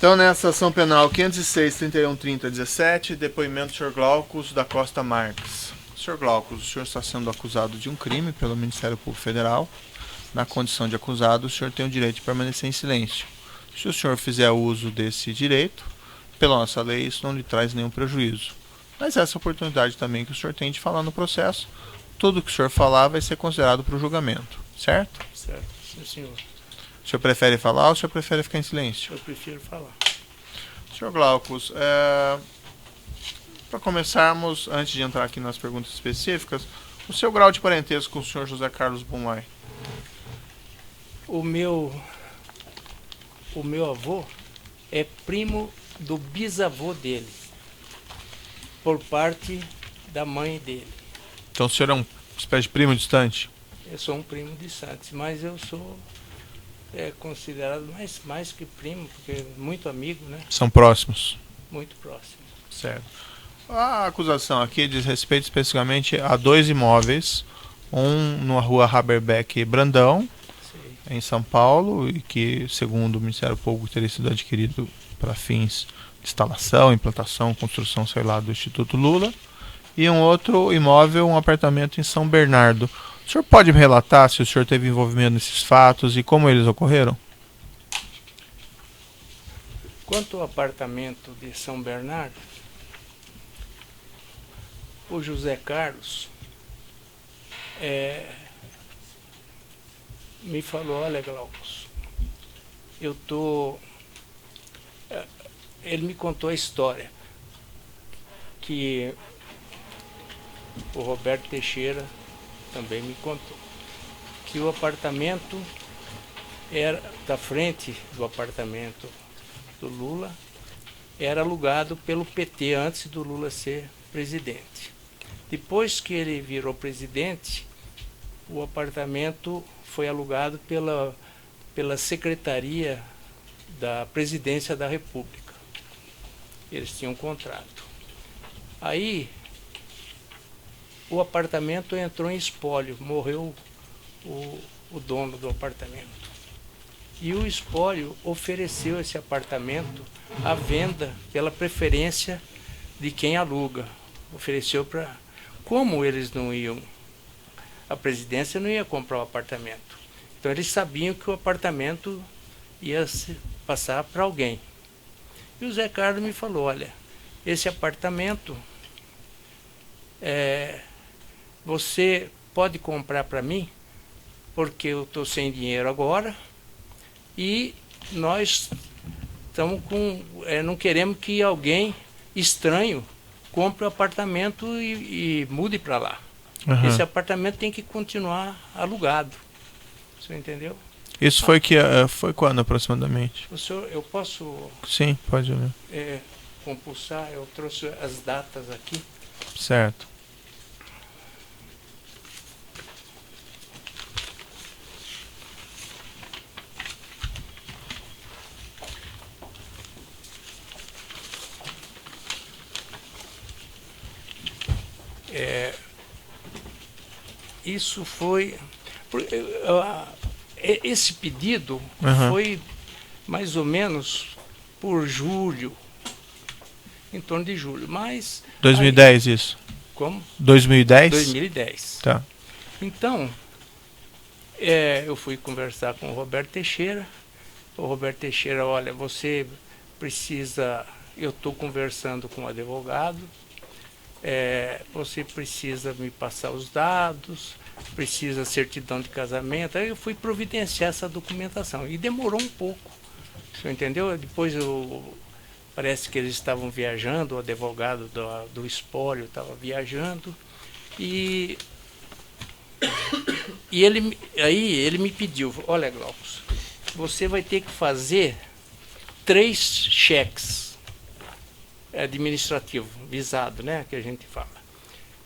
Então, nessa ação penal 506-3130-17, depoimento do Sr. Glaucus da Costa Marques. Sr. Glaucus, o senhor está sendo acusado de um crime pelo Ministério Público Federal. Na condição de acusado, o senhor tem o direito de permanecer em silêncio. Se o senhor fizer uso desse direito, pela nossa lei, isso não lhe traz nenhum prejuízo. Mas essa oportunidade também que o senhor tem de falar no processo, tudo que o senhor falar vai ser considerado para o julgamento, certo? Certo, sim, senhor. O senhor prefere falar ou o senhor prefere ficar em silêncio? Eu prefiro falar. Sr. Glaucus, para começarmos, antes de entrar aqui nas perguntas específicas, o seu grau de parentesco com o senhor José Carlos Bunlai? O meu avô é primo do bisavô dele, por parte da mãe dele. Então o senhor é uma espécie de primo distante? Eu sou um primo de Santos, mas eu sou considerado mais que primo, porque muito amigo, né? São próximos? Muito próximo. Certo. A acusação aqui diz respeito especificamente a dois imóveis, um na rua Haberbeck Brandão, em São Paulo, e que, segundo o Ministério Público, teria sido adquirido para fins de instalação, implantação, construção, sei lá, do Instituto Lula, e um outro imóvel, um apartamento em São Bernardo. O senhor pode me relatar se o senhor teve envolvimento nesses fatos e como eles ocorreram? Quanto ao apartamento de São Bernardo, o José Carlos me falou: olha, Glaucus, ele me contou a história que o Roberto Teixeira também me contou, que o apartamento era da frente do apartamento do Lula, era alugado pelo PT antes do Lula ser presidente. Depois que ele virou presidente, o apartamento foi alugado pela Secretaria da Presidência da República. Eles tinham um contrato. Aí o apartamento entrou em espólio, morreu o dono do apartamento. E o espólio ofereceu esse apartamento à venda pela preferência de quem aluga. Ofereceu para... Como eles não iam... A presidência não ia comprar o apartamento. Então eles sabiam que o apartamento ia passar para alguém. E o Zé Carlos me falou: olha, esse apartamento você pode comprar para mim, porque eu estou sem dinheiro agora e nós estamos não queremos que alguém estranho compre o apartamento e mude para lá. Uhum. Esse apartamento tem que continuar alugado. Você entendeu? Isso foi quando aproximadamente? O senhor, eu posso... Sim, pode olhar. Compulsar, eu trouxe as datas aqui. Certo. Isso foi... Esse pedido foi mais ou menos por julho, em torno de julho, mas... 2010 aí, isso? Como? 2010? 2010. Tá. Então, eu fui conversar com o Roberto Teixeira. O Roberto Teixeira: olha, você precisa... Eu estou conversando com o advogado, você precisa me passar os dados, precisa certidão de casamento. Aí eu fui providenciar essa documentação e demorou um pouco, você entendeu? Depois parece que eles estavam viajando, o advogado do espólio estava viajando e ele me pediu: olha, Glaucus, você vai ter que fazer 3 cheques administrativo, visado, né, que a gente fala.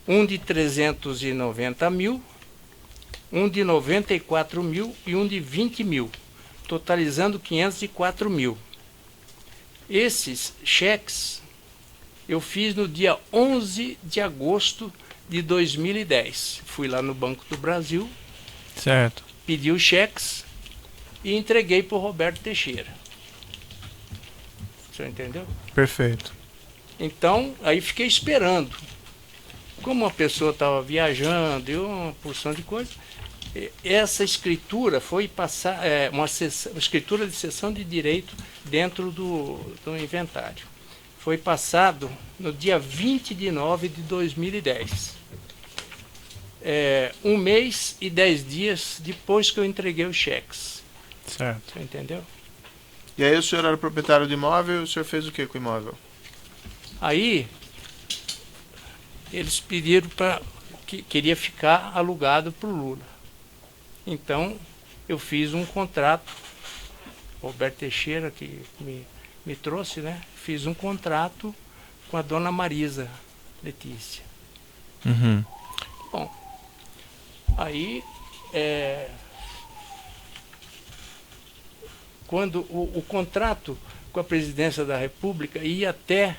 Um de 390 mil, um de 94 mil e um de 20 mil, totalizando 504 mil. Esses cheques eu fiz no dia 11 de agosto de 2010. Fui lá no Banco do Brasil, Certo. pedi os cheques e entreguei para o Roberto Teixeira. senhor entendeu? Perfeito. Então, aí fiquei esperando. Como a pessoa estava viajando e uma porção de coisas, essa escritura foi passar, uma escritura de cessão de direito dentro do inventário. Foi passado no dia 20 de nove de 2010. 1 mês e 10 dias depois que eu entreguei os cheques. Certo. Você entendeu? E aí o senhor era proprietário do imóvel e o senhor fez o que com o imóvel? Aí, eles pediram para que queria ficar alugado para o Lula. Então, eu fiz um contrato, Roberto Teixeira, que me trouxe, né? Fiz um contrato com a dona Marisa Letícia. Uhum. Bom, aí, quando o contrato com a presidência da República ia até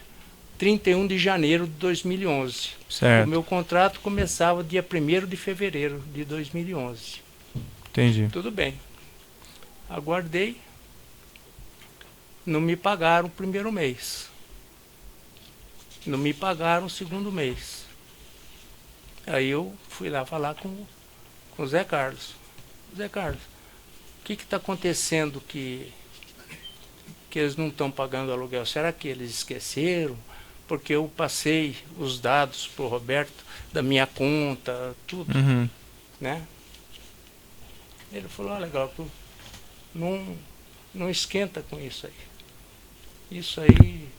31 de janeiro de 2011. Certo. O meu contrato começava dia 1º de fevereiro de 2011. Entendi. Tudo bem. Aguardei. Não me pagaram o primeiro mês. Não me pagaram o segundo mês. Aí eu fui lá falar com o Zé Carlos. Zé Carlos, o que está acontecendo que eles não estão pagando aluguel? Será que eles esqueceram? Porque eu passei os dados para o Roberto, da minha conta, tudo, Uhum. né? Ele falou, legal, não esquenta com isso aí. Isso aí,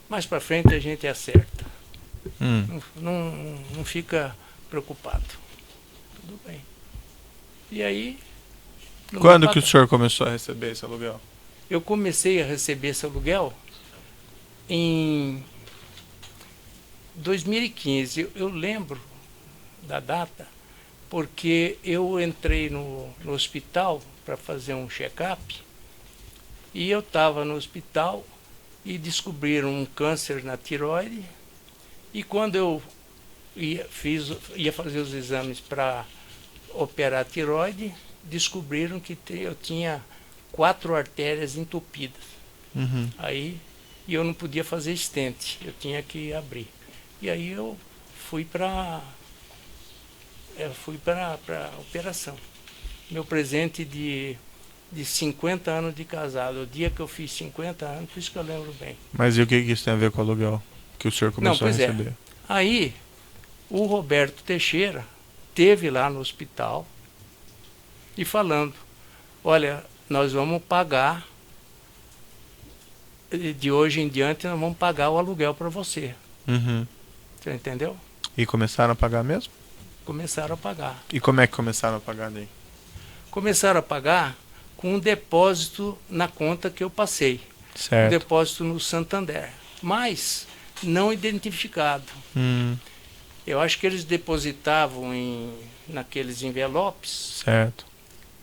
mais para frente a gente acerta. Não fica preocupado. Tudo bem. E aí... Quando que o senhor começou a receber esse aluguel? Eu comecei a receber esse aluguel em 2015. Eu lembro da data porque eu entrei no hospital para fazer um check-up e eu estava no hospital e descobriram um câncer na tireoide, e quando eu ia fazer os exames para operar a tireoide, descobriram que eu tinha 4 artérias entupidas. Uhum. Aí eu não podia fazer stent, eu tinha que abrir. E aí eu fui para a operação. Meu presente de 50 anos de casado, o dia que eu fiz 50 anos, por isso que eu lembro bem. Mas e o que isso tem a ver com o aluguel que o senhor começou a receber? Aí o Roberto Teixeira esteve lá no hospital e falando, olha, nós vamos pagar, de hoje em diante nós vamos pagar o aluguel para você. Uhum. Você entendeu? E começaram a pagar mesmo? Começaram a pagar. E como é que começaram a pagar daí? Começaram a pagar com um depósito na conta que eu passei. Certo. Um depósito no Santander, mas não identificado. Eu acho que eles depositavam naqueles envelopes. Certo.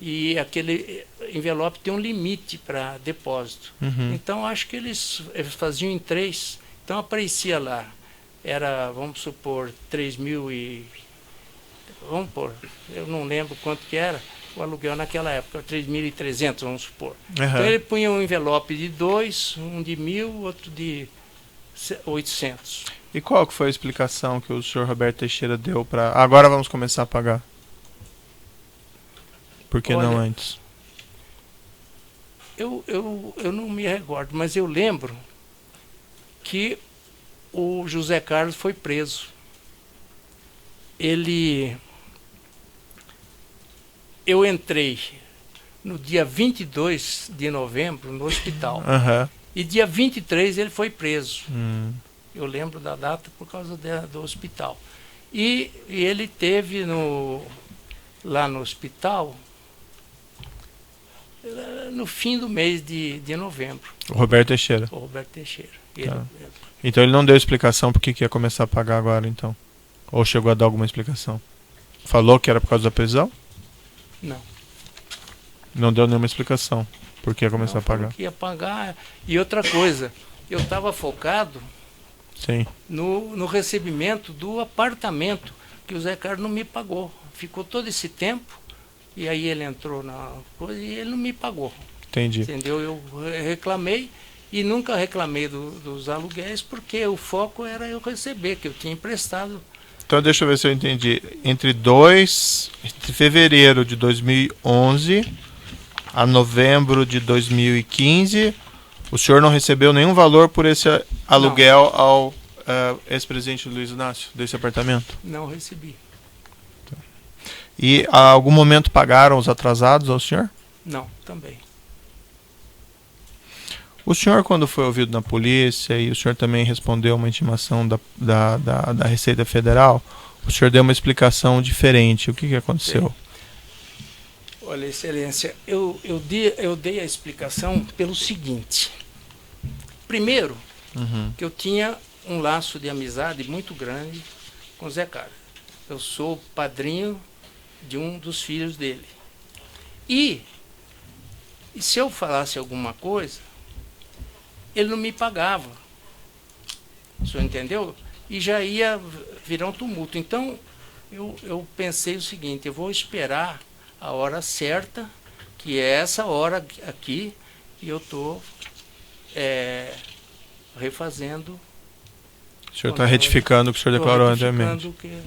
E aquele envelope tem um limite para depósito. Uhum. Então acho que eles faziam em 3. Então aparecia lá, era, vamos supor, 3.000 e... Vamos pôr, eu não lembro quanto que era o aluguel naquela época, 3.300, vamos supor. Uhum. Então ele punha um envelope de 2, um de 1.000, outro de 800. E qual que foi a explicação que o senhor Roberto Teixeira deu para... Agora vamos começar a pagar? Por que não antes? Eu não me recordo, mas eu lembro que o José Carlos foi preso. Eu entrei no dia 22 de novembro no hospital. Uhum. E dia 23 ele foi preso. Eu lembro da data por causa do hospital. E ele teve lá no hospital no fim do mês de novembro. O Roberto Teixeira. O Roberto Teixeira. Tá. Então ele não deu explicação por que ia começar a pagar agora, então? Ou chegou a dar alguma explicação? Falou que era por causa da prisão? Não. Não deu nenhuma explicação por que ia começar a pagar? Que ia pagar. E outra coisa, eu estava focado Sim. no recebimento do apartamento que o Zé Carlos não me pagou. Ficou todo esse tempo e aí ele entrou na coisa e ele não me pagou. Entendi. Entendeu? Eu reclamei e nunca reclamei dos aluguéis, porque o foco era eu receber, que eu tinha emprestado. Então deixa eu ver se eu entendi. Entre fevereiro de 2011 a novembro de 2015, o senhor não recebeu nenhum valor por esse aluguel ao ex-presidente Luiz Inácio, desse apartamento? Não recebi. E a algum momento pagaram os atrasados ao senhor? Não, também. O senhor, quando foi ouvido na polícia, e o senhor também respondeu uma intimação da Receita Federal, o senhor deu uma explicação diferente. O que aconteceu? Olha, Excelência, eu dei a explicação pelo seguinte. Primeiro, que eu tinha um laço de amizade muito grande com o Zé Carlos. Eu sou padrinho de um dos filhos dele. E se eu falasse alguma coisa, ele não me pagava. O senhor entendeu? E já ia virar um tumulto. Então, eu pensei o seguinte, eu vou esperar a hora certa, que é essa hora aqui, e eu estou refazendo. O senhor está retificando o que o senhor declarou anteriormente. Que...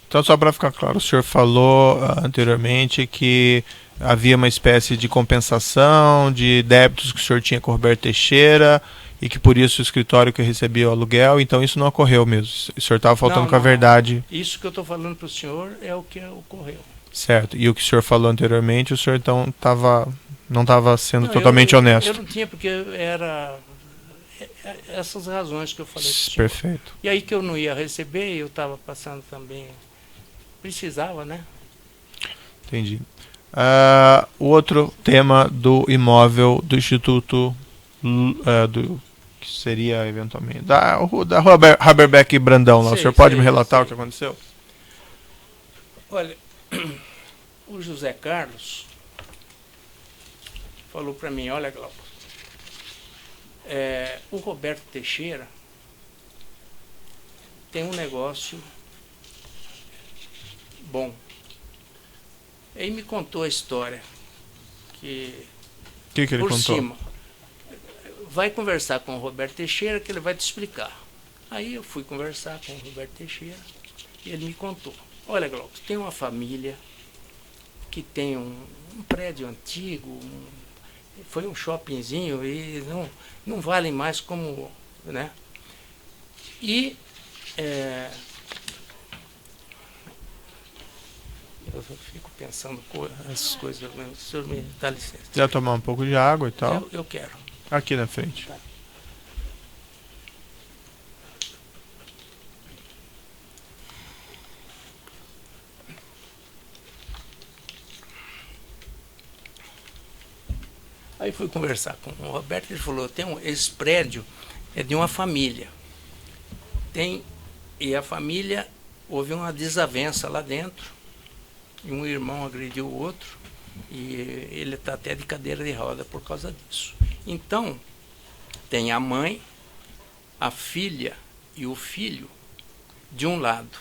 Então, só para ficar claro, o senhor falou anteriormente que havia uma espécie de compensação de débitos que o senhor tinha com o Roberto Teixeira e que por isso o escritório que recebia o aluguel, então isso não ocorreu mesmo. O senhor estava faltando com a verdade. Isso que eu estou falando para o senhor é o que ocorreu. Certo. E o que o senhor falou anteriormente, o senhor então não estava sendo totalmente honesto. Eu não tinha, porque era essas razões que eu falei. Perfeito. E aí que eu não ia receber, eu estava passando também. Precisava, né? Entendi. O outro tema do imóvel do Instituto, que seria eventualmente da Rua Haberbeck e Brandão lá. O senhor pode me relatar o que aconteceu? Olha, o José Carlos falou para mim, olha, Glauco, o Roberto Teixeira tem um negócio bom. Aí me contou a história que ele por contou? cima. Vai conversar com o Roberto Teixeira que ele vai te explicar. Aí eu fui conversar com o Roberto Teixeira e ele me contou. Olha, Glauco, tem uma família que tem um prédio antigo, foi um shoppingzinho e não vale mais como, né? E eu fico pensando essas coisas, o senhor me dá licença. Quer tomar um pouco de água e tal? Eu quero. Aqui na frente. Tá. Aí fui conversar com o Roberto, ele falou, esse prédio é de uma família. E a família, houve uma desavença lá dentro, e um irmão agrediu o outro, e ele está até de cadeira de roda por causa disso. Então, tem a mãe, a filha e o filho de um lado,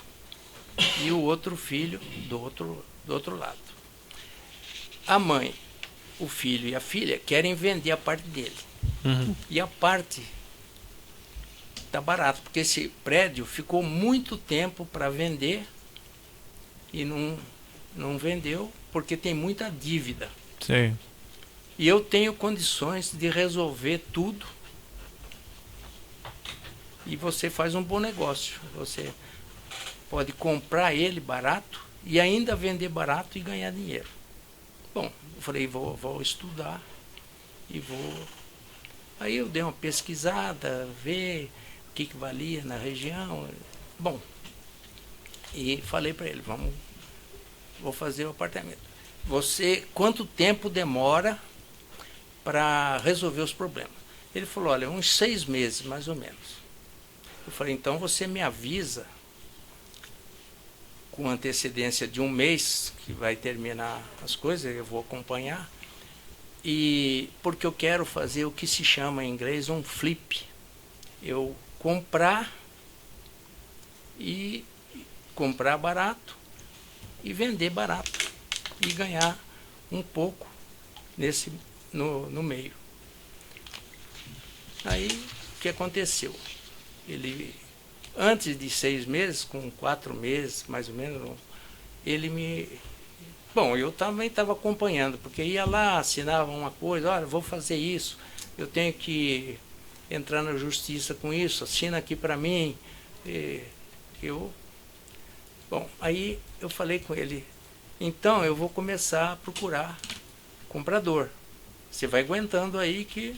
e o outro filho do outro lado. A mãe, o filho e a filha querem vender a parte dele. E a parte está barata, porque esse prédio ficou muito tempo para vender e não vendeu, porque tem muita dívida. Sim. E eu tenho condições de resolver tudo. E você faz um bom negócio. Você pode comprar ele barato e ainda vender barato e ganhar dinheiro. Bom, eu falei, vou estudar e vou... Aí eu dei uma pesquisada, ver o que valia na região. Bom, e falei para ele, vou fazer o apartamento. Quanto tempo demora para resolver os problemas? Ele falou, olha, uns 6 meses, mais ou menos. Eu falei, então você me avisa com antecedência de 1 mês, que vai terminar as coisas, eu vou acompanhar, e porque eu quero fazer o que se chama em inglês um flip. Eu comprar barato e vender barato e ganhar um pouco no meio. Aí, o que aconteceu? Ele, antes de 6 meses, com 4 meses, mais ou menos, ele me... Bom, eu também estava acompanhando, porque ia lá, assinava uma coisa, olha, vou fazer isso, eu tenho que entrar na justiça com isso, assina aqui para mim. Bom, aí eu falei com ele, então eu vou começar a procurar comprador. Você vai aguentando aí que...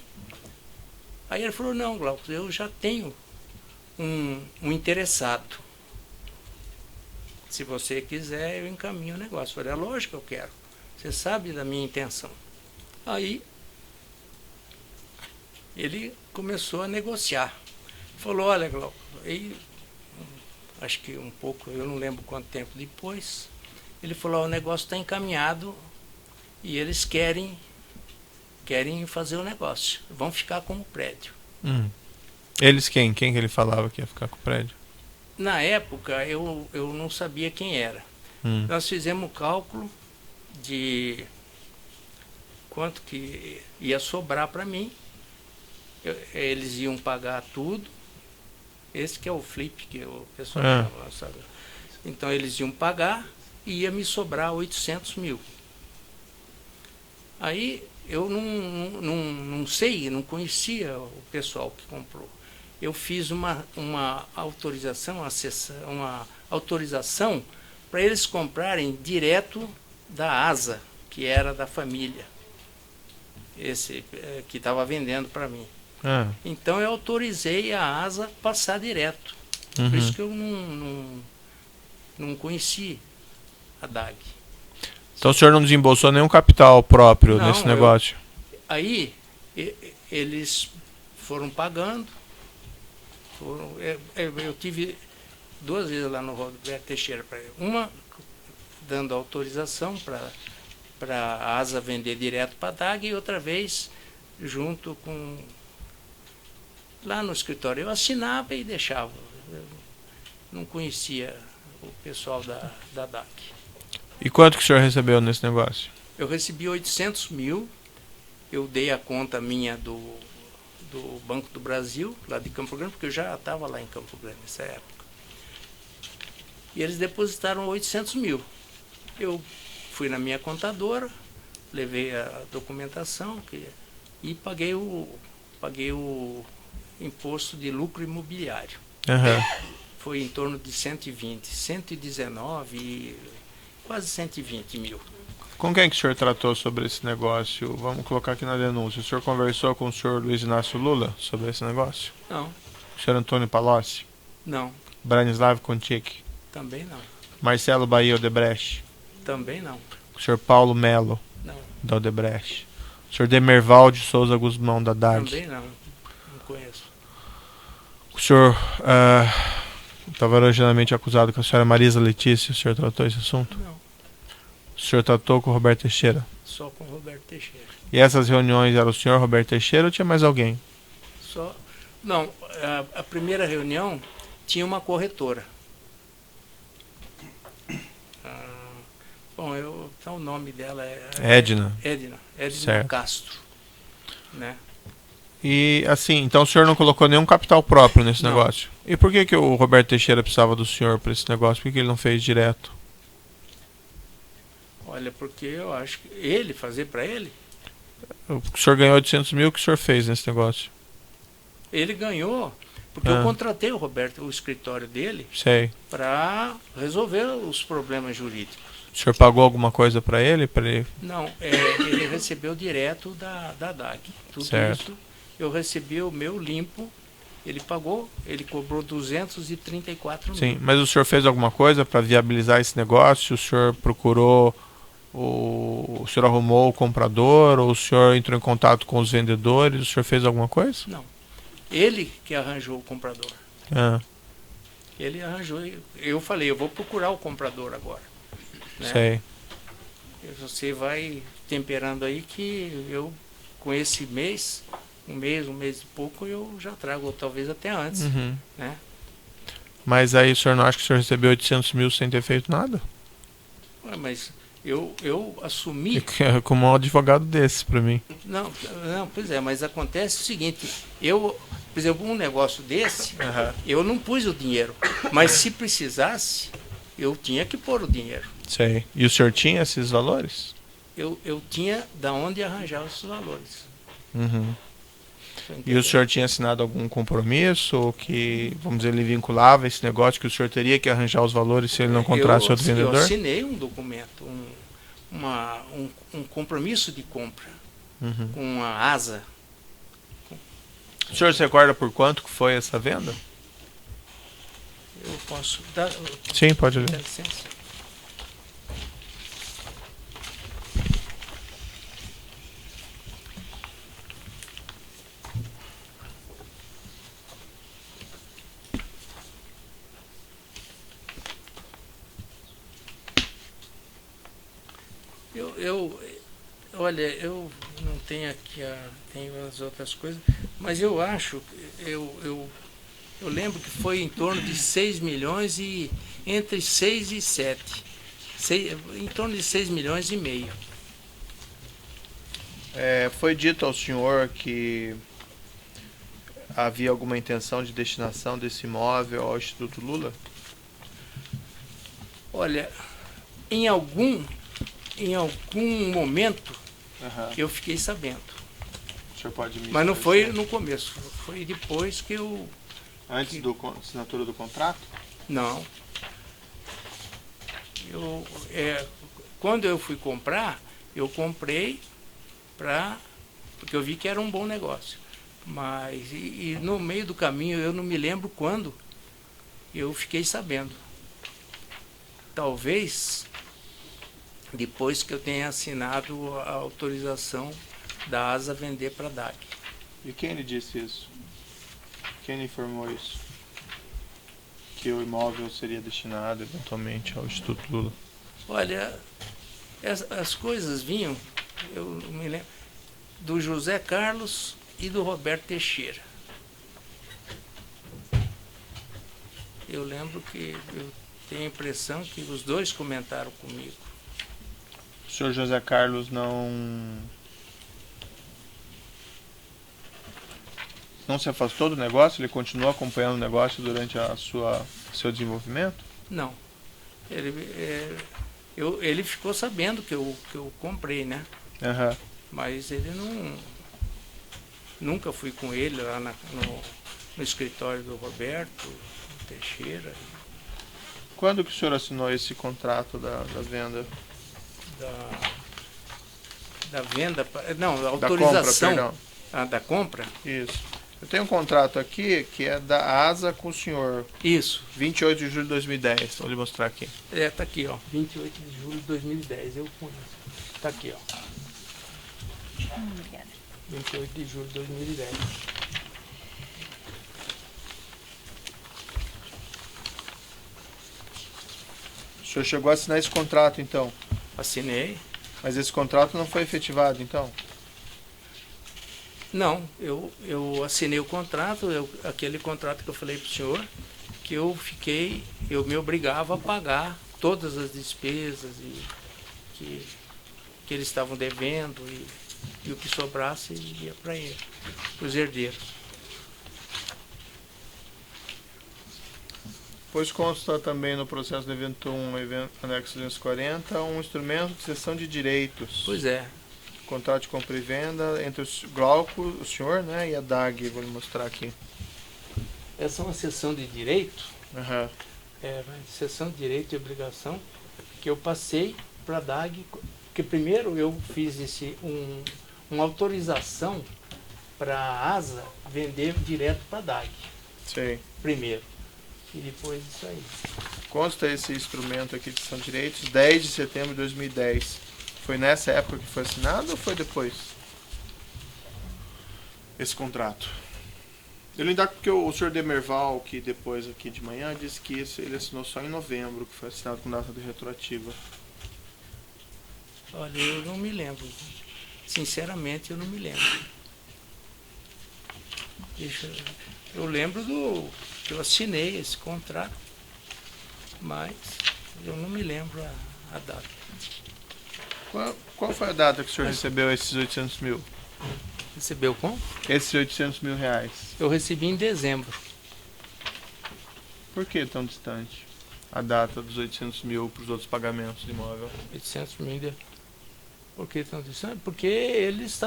Aí ele falou, não, Glauco, eu já tenho um interessado. Se você quiser, eu encaminho o negócio. Eu falei, é lógico que eu quero. Você sabe da minha intenção. Aí ele começou a negociar. Falou, olha, Glauco, aí, acho que um pouco, eu não lembro quanto tempo depois, ele falou, o negócio está encaminhado e eles querem fazer o negócio. Vão ficar com o prédio. Eles quem? Quem que ele falava que ia ficar com o prédio? Na época, eu não sabia quem era. Nós fizemos o cálculo de quanto que ia sobrar para mim. Eles iam pagar tudo. Esse que é o flip que o pessoal chama, sabe? Então, eles iam pagar e ia me sobrar 800 mil. Aí, eu não sei, não conhecia o pessoal que comprou. Eu fiz uma autorização para eles comprarem direto da ASA, que era da família, esse que estava vendendo para mim. Então eu autorizei a ASA passar direto. Por isso que eu não conheci a DAG. Então o senhor não desembolsou nenhum capital próprio nesse negócio? Aí eles foram pagando. Eu tive 2 vezes lá no Roberto Teixeira, uma dando autorização para a ASA vender direto para a DAG e outra vez junto com lá no escritório. Eu assinava e deixava. Eu não conhecia o pessoal da DAG. E quanto que o senhor recebeu nesse negócio? Eu recebi 800 mil, eu dei a conta minha do Banco do Brasil, lá de Campo Grande, porque eu já estava lá em Campo Grande nessa época. E eles depositaram 800 mil. Eu fui na minha contadora, levei a documentação e paguei o imposto de lucro imobiliário. Foi em torno de 120, 119, quase 120 mil. Com quem que o senhor tratou sobre esse negócio? Vamos colocar aqui na denúncia. O senhor conversou com o senhor Luiz Inácio Lula sobre esse negócio? Não. O senhor Antônio Palocci? Não. Branislav Contic? Também não. Marcelo Bahia Odebrecht? Também não. O senhor Paulo Melo? Não. Da Odebrecht? O senhor Demerval de Souza Guzmão da DAG? Também não. Não conheço. O senhor estava originalmente acusado com a senhora Marisa Letícia. O senhor tratou esse assunto? Não. O senhor tratou com o Roberto Teixeira? Só com o Roberto Teixeira. E essas reuniões eram o senhor Roberto Teixeira ou tinha mais alguém? Só. Não, a primeira reunião tinha uma corretora. Bom, então o nome dela é Edna. Edna Certo. Castro, né? E assim, então o senhor não colocou nenhum capital próprio nesse Não. negócio? E por que o Roberto Teixeira precisava do senhor para esse negócio? Por que ele não fez direto? Olha, porque eu acho que ele fazer para ele, O senhor ganhou 800 mil, o que o senhor fez nesse negócio? ele ganhou, porque eu contratei o Roberto, o escritório dele, Sei. para resolver os problemas jurídicos. O senhor pagou alguma coisa para ele? Não, ele recebeu direto da DAG. Tudo Certo. isso eu recebi o meu limpo, ele pagou, ele cobrou 234 mil. Sim, mas o senhor fez alguma coisa para viabilizar esse negócio? O senhor procurou, o senhor arrumou o comprador, ou o senhor entrou em contato com os vendedores? O senhor fez alguma coisa? Não, ele que arranjou o comprador. Ele arranjou, eu falei, eu vou procurar o comprador agora. Né? Sei. Você vai temperando aí que eu, com esse mês, um mês e pouco, eu já trago, ou talvez até antes. Né? Mas aí o senhor não acha que o senhor recebeu 800 mil sem ter feito nada? Mas eu assumi. Como um advogado desse para mim. Não, pois é, mas acontece o seguinte, por exemplo, um negócio desse, eu não pus o dinheiro, mas se precisasse, eu tinha que pôr o dinheiro. Sei. E o senhor tinha esses valores? Eu tinha da onde arranjar esses valores. Uhum. E o senhor tinha assinado algum compromisso ou que, vamos dizer, ele vinculava esse negócio que o senhor teria que arranjar os valores se ele não encontrasse outro vendedor? Eu assinei um documento, um compromisso de compra com a ASA. O senhor se recorda por quanto que foi essa venda? Eu posso dar... Sim, pode ler. Dá licença. Olha, eu não tenho aqui, tenho as outras coisas, mas eu acho, eu lembro que foi em torno de 6 milhões e entre 6 e 7. Em torno de 6 milhões e meio. Foi dito ao senhor que havia alguma intenção de destinação desse imóvel ao Instituto Lula? Olha, em algum momento eu fiquei sabendo. O senhor pode me Mas não foi no começo, foi depois que eu... Antes da assinatura do contrato? Não. Quando eu fui comprar, eu comprei porque eu vi que era um bom negócio. Mas e no meio do caminho, eu não me lembro quando eu fiquei sabendo. Talvez depois que eu tenha assinado a autorização da ASA vender para a DAG. E quem lhe disse isso? Quem lhe informou isso? Que o imóvel seria destinado eventualmente ao Instituto Lula? Olha, as coisas vinham, eu me lembro, do José Carlos e do Roberto Teixeira. Eu lembro que eu tenho a impressão que os dois comentaram comigo. O senhor José Carlos não se afastou do negócio? Ele continuou acompanhando o negócio durante seu desenvolvimento? Não. Ele ficou sabendo que eu comprei, né? Uhum. Mas ele nunca fui com ele lá no escritório do Roberto Teixeira. Quando que o senhor assinou esse contrato da venda? Da venda, não, da autorização. Da compra, da compra? Isso. Eu tenho um contrato aqui que é da ASA com o senhor. Isso. 28 de julho de 2010. Vou lhe mostrar aqui. Tá aqui, ó. 28 de julho de 2010. Eu conheço. Tá aqui, ó. 28 de julho de 2010. O senhor chegou a assinar esse contrato, então? Assinei. Mas esse contrato não foi efetivado, então? Não, eu assinei o contrato, aquele contrato que eu falei para o senhor, que eu me obrigava a pagar todas as despesas que eles estavam devendo e o que sobrasse ia para ele, para os herdeiros. Pois consta também no processo do evento 1, anexo 240, um instrumento de cessão de direitos. Pois é. Contrato de compra e venda entre o Glauco, o senhor, né, e a DAG. Vou lhe mostrar aqui. Essa é uma cessão de direito. Uhum. Cessão de direito e obrigação que eu passei para a DAG, porque primeiro eu fiz uma autorização para a ASA vender direto para a DAG. Sim. Primeiro. E depois isso aí. Consta esse instrumento aqui de cessão de direitos, 10 de setembro de 2010. Foi nessa época que foi assinado ou foi depois? Esse contrato. Eu lembro porque o senhor Demerval, que depois aqui de manhã, disse que ele assinou só em novembro, que foi assinado com data de retroativa. Olha, eu não me lembro. Sinceramente, eu não me lembro. Eu lembro que eu assinei esse contrato, mas eu não me lembro a data. Qual foi a data que o senhor recebeu esses 800 mil? Recebeu como? Esses 800 mil reais. Eu recebi em dezembro. Por que tão distante a data dos 800 mil para os outros pagamentos de imóvel? 800 mil. Por que tão distante? Porque eles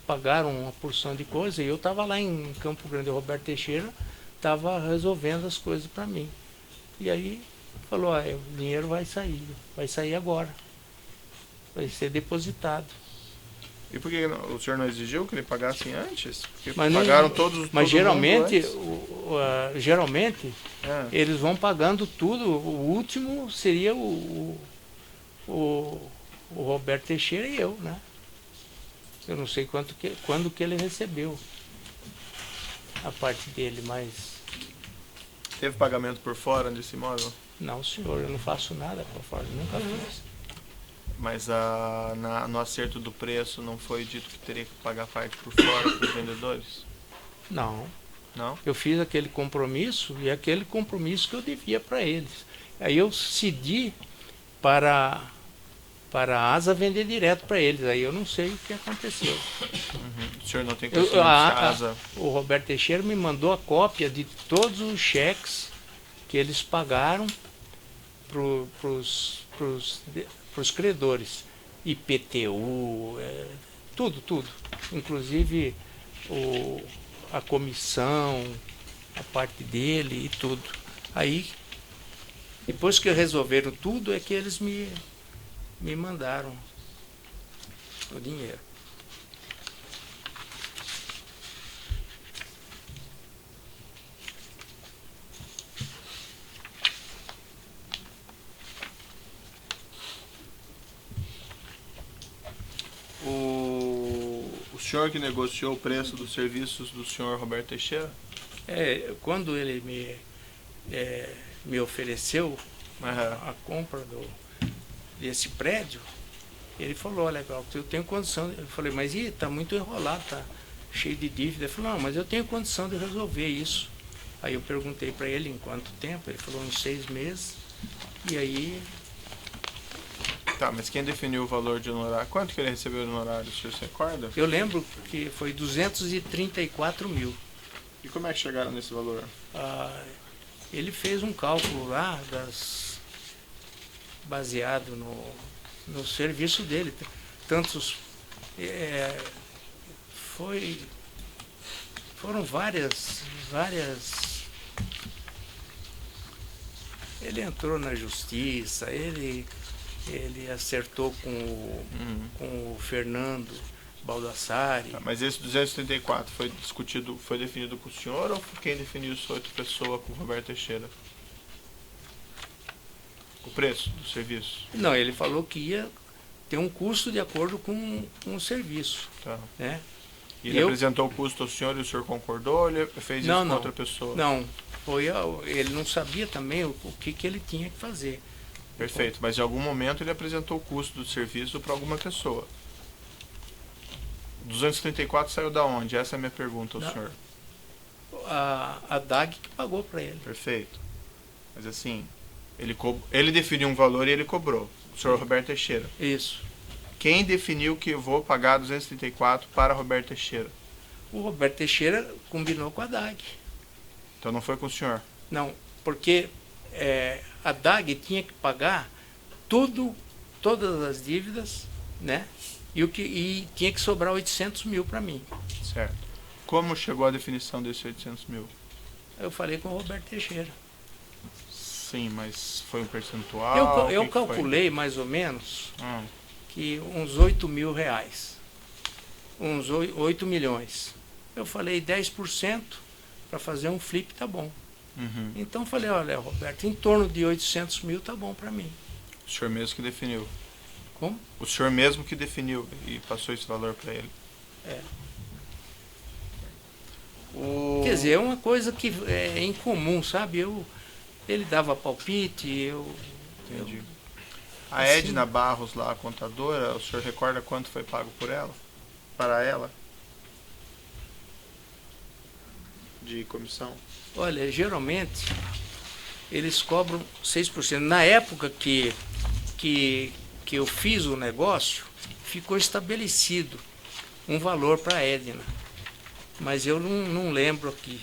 pagaram uma porção de coisa e eu estava lá em Campo Grande, o Roberto Teixeira estava resolvendo as coisas para mim. E aí falou, o dinheiro vai sair agora. Vai ser depositado. E por que o senhor não exigiu que ele pagasse antes? Porque Mas pagaram todos. Mas todo geralmente, geralmente eles vão pagando tudo. O último seria o Roberto Teixeira e eu, né? Eu não sei quando que ele recebeu a parte dele, mas... Teve pagamento por fora desse imóvel? Não, senhor, eu não faço nada por fora, nunca fiz. Mas no acerto do preço não foi dito que teria que pagar parte por fora para os vendedores? Não. Não? Eu fiz aquele compromisso e aquele compromisso que eu devia para eles. Aí eu cedi para a ASA vender direto para eles. Aí eu não sei o que aconteceu. Uhum. O senhor não tem conhecimento se a ASA... O Roberto Teixeira me mandou a cópia de todos os cheques que eles pagaram para os credores. IPTU, tudo. Inclusive a comissão, a parte dele e tudo. Aí, depois que resolveram tudo, é que eles me mandaram o dinheiro. O senhor que negociou o preço dos serviços do senhor Roberto Teixeira? Quando ele me ofereceu a compra desse prédio, ele falou, olha, eu tenho condição. Eu falei, mas está muito enrolado, está cheio de dívida. Ele falou, não, mas eu tenho condição de resolver isso. Aí eu perguntei para ele em quanto tempo, ele falou uns 6 meses, e aí... Tá, mas quem definiu o valor de honorário? Quanto que ele recebeu de honorário, o senhor se recorda? Eu lembro que foi 234 mil. E como é que chegaram nesse valor? Ele fez um cálculo lá, baseado no serviço dele. Foram várias... Ele entrou na justiça, ele acertou com o Fernando Baldassari. Mas esse 234 foi definido com o senhor ou quem definiu isso foi outra pessoa, com o Roberto Teixeira? O preço do serviço? Não, ele falou que ia ter um custo de acordo com o serviço. Tá. Né? E ele apresentou o custo ao senhor e o senhor concordou ou ele fez isso com outra pessoa? Não, ele não sabia também o que ele tinha que fazer. Perfeito, mas em algum momento ele apresentou o custo do serviço para alguma pessoa. 234 saiu da onde? Essa é a minha pergunta ao senhor. A DAG que pagou para ele. Perfeito. Mas assim, ele definiu um valor e ele cobrou. O senhor Roberto Teixeira. Isso. Quem definiu que eu vou pagar 234 para Roberto Teixeira? O Roberto Teixeira combinou com a DAG. Então não foi com o senhor? Não, porque a DAG tinha que pagar todas as dívidas, né? E tinha que sobrar 800 mil para mim. Certo. Como chegou a definição desses 800 mil? Eu falei com o Roberto Teixeira. Sim, mas foi um percentual? Eu calculei mais ou menos que uns 8 mil reais. Uns 8 milhões. Eu falei 10% para fazer um flip, tá bom. Uhum. Então falei, olha, Roberto, em torno de 800 mil tá bom para mim. O senhor mesmo que definiu? Como? O senhor mesmo que definiu e passou esse valor para ele? Quer dizer, é uma coisa que é incomum, sabe? Ele dava palpite, Entendi. A Edna Barros, lá, a contadora, o senhor recorda quanto foi pago por ela? Para ela? De comissão? Olha, geralmente eles cobram 6%. Na época que que eu fiz o negócio, ficou estabelecido um valor para a Edna. Mas eu não lembro aqui.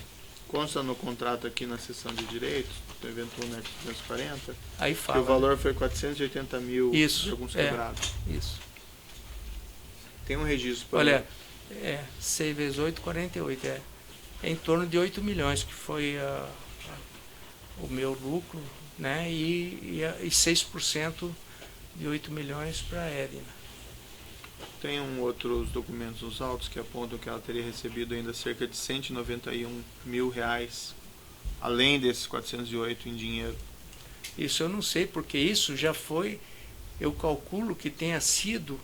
Consta no contrato aqui na seção de direitos, do evento anexo 240, Aí que fala. o valor foi 480 mil Isso, de alguns é. quebrados. Isso. Tem um registro para Olha, 6 vezes 8, 48. É em torno de 8 milhões, que foi o meu lucro, né? E 6% de 8 milhões para a Edna. Tem outros documentos nos autos que apontam que ela teria recebido ainda cerca de 191 mil reais, além desses 408 em dinheiro. Isso eu não sei, porque isso já foi, eu calculo que tenha sido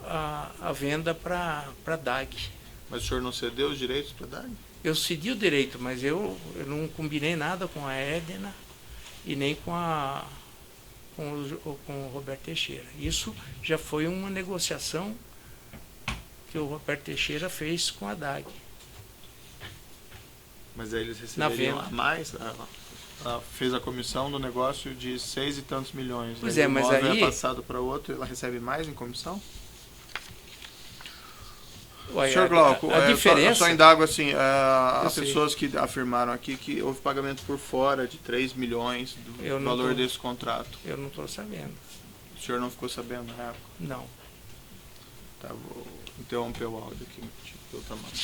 a venda para a DAG. Mas o senhor não cedeu os direitos para a DAG? Eu cedi o direito, mas eu não combinei nada com a Edna e nem com o Roberto Teixeira. Isso já foi uma negociação que o Roberto Teixeira fez com a DAG. Mas aí eles receberiam a mais? Ela fez a comissão do negócio de 6 e tantos milhões. Pois é, mas aí... é passado para outro, ela recebe mais em comissão? Ué, Senhor Glauco, a diferença... só indago assim, há sei. pessoas que afirmaram aqui que houve pagamento por fora de 3 milhões do valor desse contrato. Eu não estou sabendo. O senhor não ficou sabendo na época? Não. Tá, vou interromper o áudio aqui, pelo tamanho.